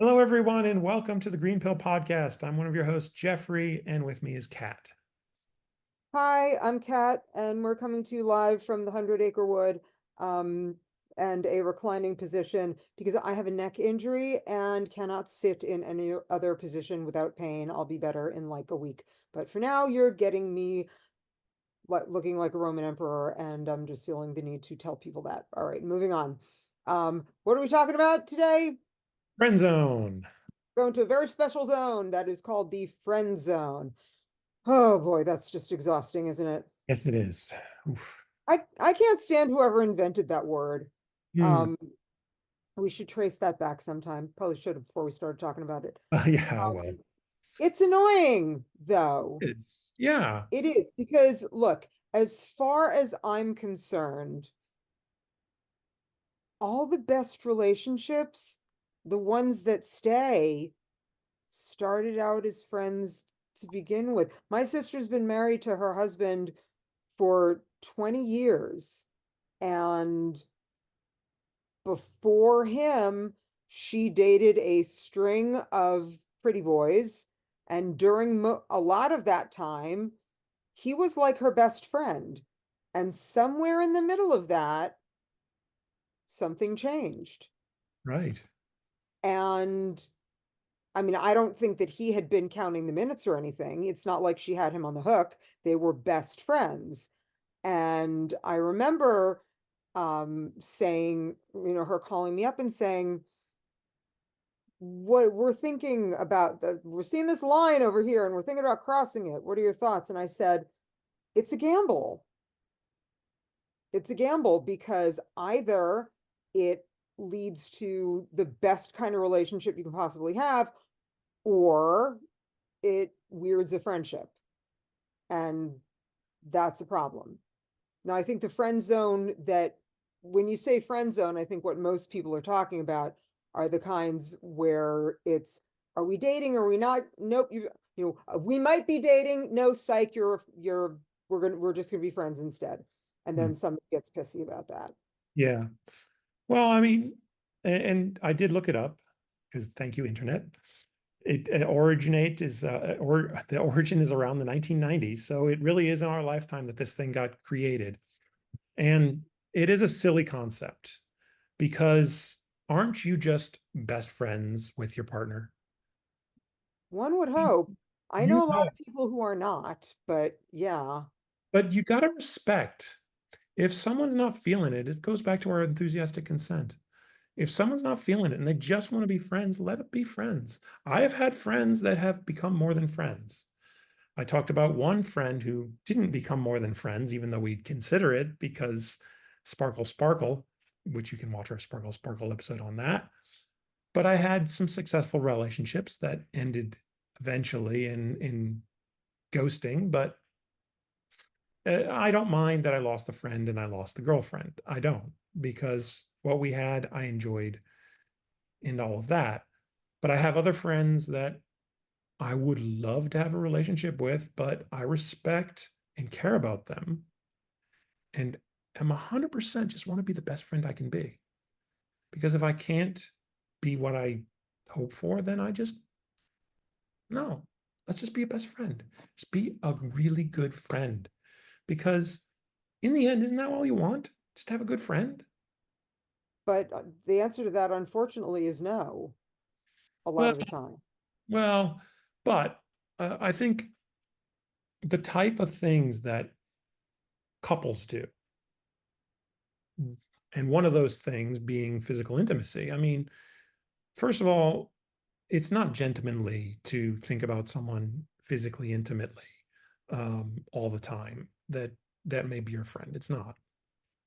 Hello, everyone, and welcome to the Green Pill Podcast. I'm one of your hosts, Jeffrey, and with me is Kat. Hi, I'm Kat, and we're coming to you live from the 100 Acre Wood um, and a reclining position because I have a neck injury and cannot sit in any other position without pain. I'll be better in like a week. But for now, you're getting me looking like a Roman emperor, and I'm just feeling the need to tell people that. All right, moving on. What are we talking about today? Friendzone. Going to a very special zone that is called the friend zone. Oh boy, that's just exhausting, isn't it? Yes, it is. Oof. I can't stand whoever invented that word. Hmm. Um, we should trace that back sometime. Probably should have before we started talking about it. Yeah, well, Um, it's annoying though. it is. Yeah, It is because look, as far as I'm concerned, all the best relationships, the ones that stay, started out as friends to begin with. My sister's been married to her husband for 20 years. And before him, she dated a string of pretty boys. And during a lot of that time, he was like her best friend. And somewhere in the middle of that, something changed. right. And I mean, I don't think that he had been counting the minutes or anything. It's not like she had him on the hook. They were best friends. And I remember saying, her calling me up and saying, what we're thinking about we're seeing this line over here and we're thinking about crossing it. What are your thoughts? And I said, it's a gamble. It's a gamble because either it leads to the best kind of relationship you can possibly have, or it weirds a friendship. And that's a problem. Now, I think the friend zone that when you say friend zone, I think what most people are talking about are the kinds where it's, are we dating? Are we not? Nope. We might be dating. No, psych. We're just gonna be friends instead. And Hmm. then somebody gets pissy about that. Yeah. Well, I mean, and I did look it up because thank you, Internet. It originate is or the origin is around the 1990s, so it really is in our lifetime that this thing got created. And it is a silly concept because aren't you just best friends with your partner? One would hope. I You know a lot know, of people who are not, but yeah. but you got to respect. If someone's not feeling it, it goes back to our enthusiastic consent. If someone's not feeling it and they just want to be friends, let it be friends. I have had friends that have become more than friends. I talked about one friend who didn't become more than friends, even though we'd consider it because Sparkle Sparkle, which you can watch our Sparkle Sparkle episode on that. But I had some successful relationships that ended eventually in ghosting, but I don't mind that I lost a friend and I lost the girlfriend. I don't, because what we had, I enjoyed in all of that. But I have other friends that I would love to have a relationship with, but I respect and care about them and am 100% just want to be the best friend I can be. Because if I can't be what I hope for, then I just, no, let's just be a best friend. Just be a really good friend. Because in the end, isn't that all you want? Just have a good friend? But the answer to that, unfortunately, is no, a lot Well, of the time. well, but I think the type of things that couples do, and one of those things being physical intimacy. I mean, first of all, it's not gentlemanly to think about someone physically intimately all the time. That may be your friend. It's not.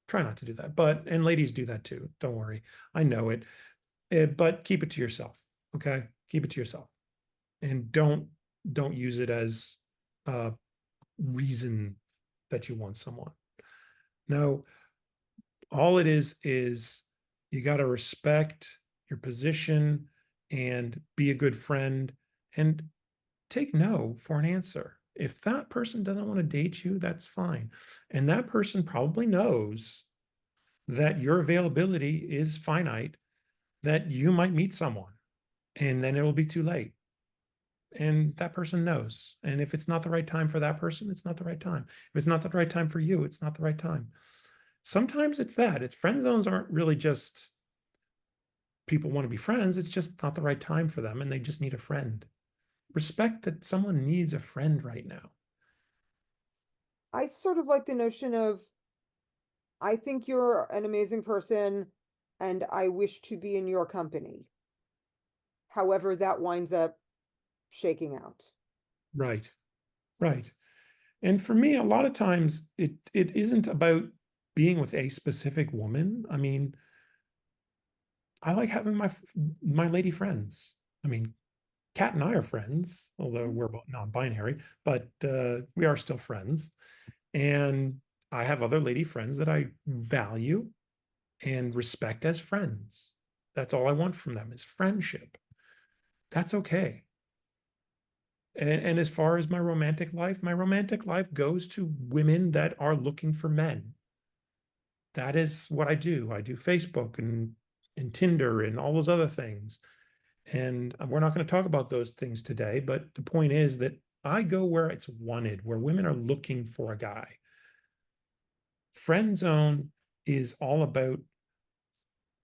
Try not to do that. But and ladies do that too. Don't worry. I know it. But keep it to yourself. Okay, keep it to yourself, and don't use it as a reason that you want someone. No, all it is you got to respect your position and be a good friend and take no for an answer. If that person doesn't want to date you, that's fine. And that person probably knows that your availability is finite, that you might meet someone. and then it'll be too late. And that person knows. And if it's not the right time for that person, it's not the right time. If it's not the right time for you, it's not the right time. Sometimes it's that. It's friend zones aren't really just people want to be friends. It's just not the right time for them and they just need a friend. Respect that someone needs a friend right now. I sort of like the notion of, I think you're an amazing person and I wish to be in your company. However, that winds up shaking out. Right. Right. And for me, a lot of times it isn't about being with a specific woman. I mean, I like having my lady friends. I mean, Kat and I are friends, although we're both non-binary, but we are still friends. And I have other lady friends that I value and respect as friends. That's all I want from them is friendship. That's okay. And as far as my romantic life goes to women that are looking for men. That is what I do. I do Facebook and Tinder and all those other things. And we're not going to talk about those things today, but the point is that I go where it's wanted, where women are looking for a guy. Friend zone is all about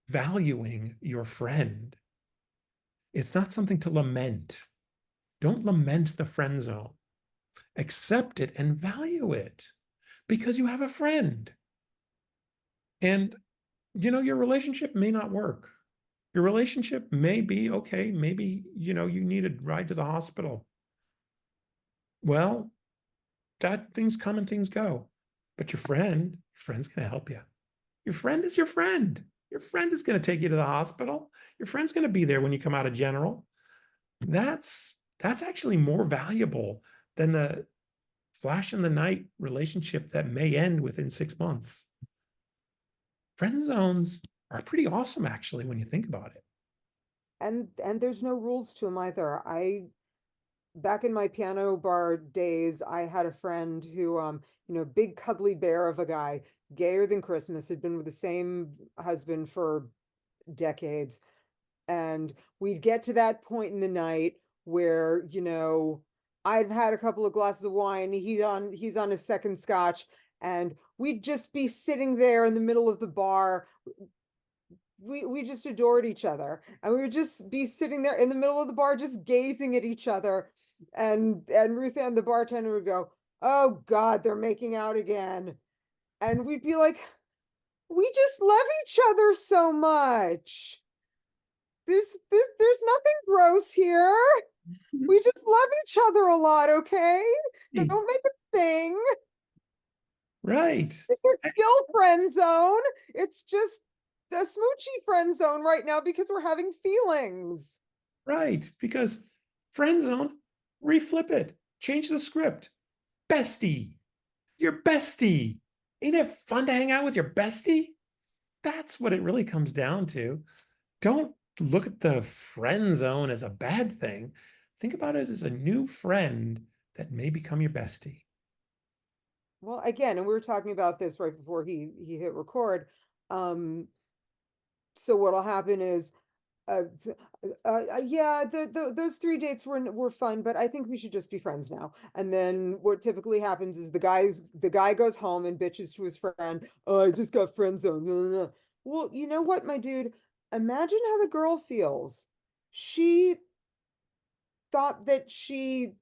valuing your friend. It's not something to lament. Don't lament the friend zone. Accept it and value it because you have a friend. And, your relationship may not work. Your relationship may be okay. Maybe, you need a ride to the hospital. Well, that things come and things go. But your friend's going to help you. Your friend is your friend. Your friend is going to take you to the hospital. Your friend's going to be there when you come out of general. That's actually more valuable than the flash in the night relationship that may end within 6 months. Friend zones are pretty awesome, actually, when you think about it. And there's no rules to them either. Back in my piano bar days, I had a friend who, big cuddly bear of a guy, gayer than Christmas, had been with the same husband for decades. And we'd get to that point in the night where, I've had a couple of glasses of wine, he's on his second scotch, and we'd just be sitting there in the middle of the bar. We just adored each other, and we would just be sitting there in the middle of the bar just gazing at each other, and Ruth Ann, the bartender, would go, "Oh God, they're making out again," and we'd be like, "We just love each other so much. There's nothing gross here. We just love each other a lot, okay? Don't make a thing. Right. This is skill friend zone. It's just the smoochy friend zone right now because we're having feelings." Right. Because friend zone, reflip it, change the script. Bestie, your bestie. Ain't it fun to hang out with your bestie? That's what it really comes down to. Don't look at the friend zone as a bad thing. Think about it as a new friend that may become your bestie. Well, again, and we were talking about this right before he hit record. Um, so what'll happen is, yeah, those 3 dates were fun, but I think we should just be friends now. And then what typically happens is the guy goes home and bitches to his friend, "Oh, I just got friend zoned." Well, you know what, my dude? Imagine how the girl feels. She thought that she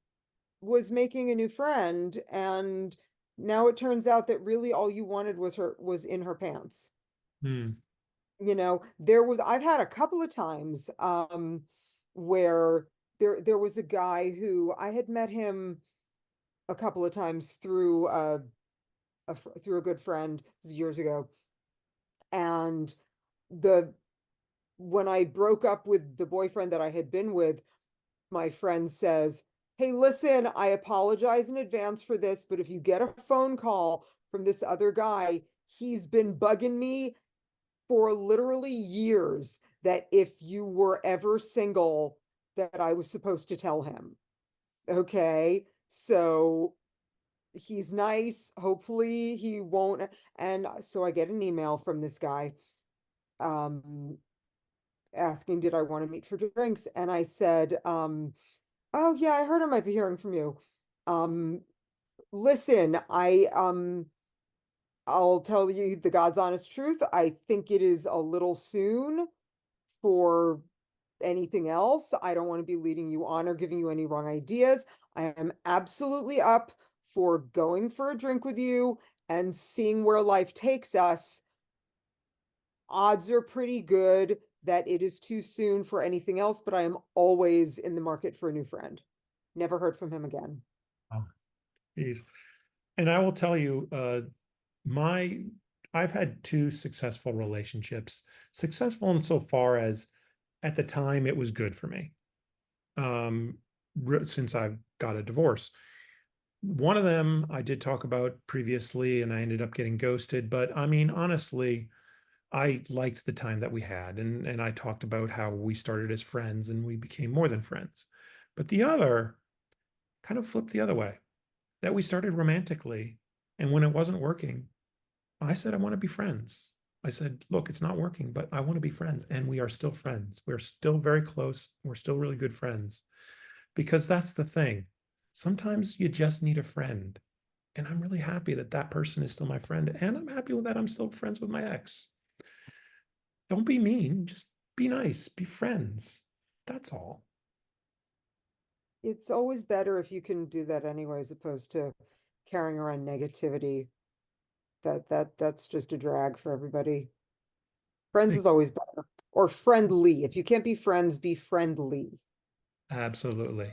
was making a new friend, and now it turns out that really all you wanted was in her pants. Hmm. I've had a couple of times where there was a guy who I had met him a couple of times through through a good friend years ago. And the when I broke up with the boyfriend that I had been with, my friend says, "Hey, listen, I apologize in advance for this, but if you get a phone call from this other guy, he's been bugging me for literally years that if you were ever single, that I was supposed to tell him." Okay. So he's nice. Hopefully he won't. And so I get an email from this guy. Um, asking, did I want to meet for drinks? And I said, oh yeah, I heard I might be hearing from you. Um, listen, I'll tell you the God's honest truth. I think it is a little soon for anything else. I don't want to be leading you on or giving you any wrong ideas. I am absolutely up for going for a drink with you and seeing where life takes us. Odds are pretty good that it is too soon for anything else, but I am always in the market for a new friend. Never heard from him again. Oh, geez. And I will tell you, my I've had two successful relationships. Successful insofar as at the time it was good for me. Um, since I've got a divorce. One of them I did talk about previously, and I ended up getting ghosted. But I mean, honestly, I liked the time that we had, and I talked about how we started as friends and we became more than friends. But the other kind of flipped the other way, that we started romantically, and when it wasn't working, I said I want to be friends. I said, look, it's not working, but I want to be friends, and we are still friends. We're still very close. We're still really good friends because that's the thing. Sometimes you just need a friend. And I'm really happy that that person is still my friend. And I'm happy with that I'm still friends with my ex. Don't be mean, just be nice, be friends. That's all. It's always better if you can do that anyway, as opposed to carrying around negativity. That's just a drag for everybody. Friends is always better. Or friendly. If you can't be friends, be friendly. Absolutely.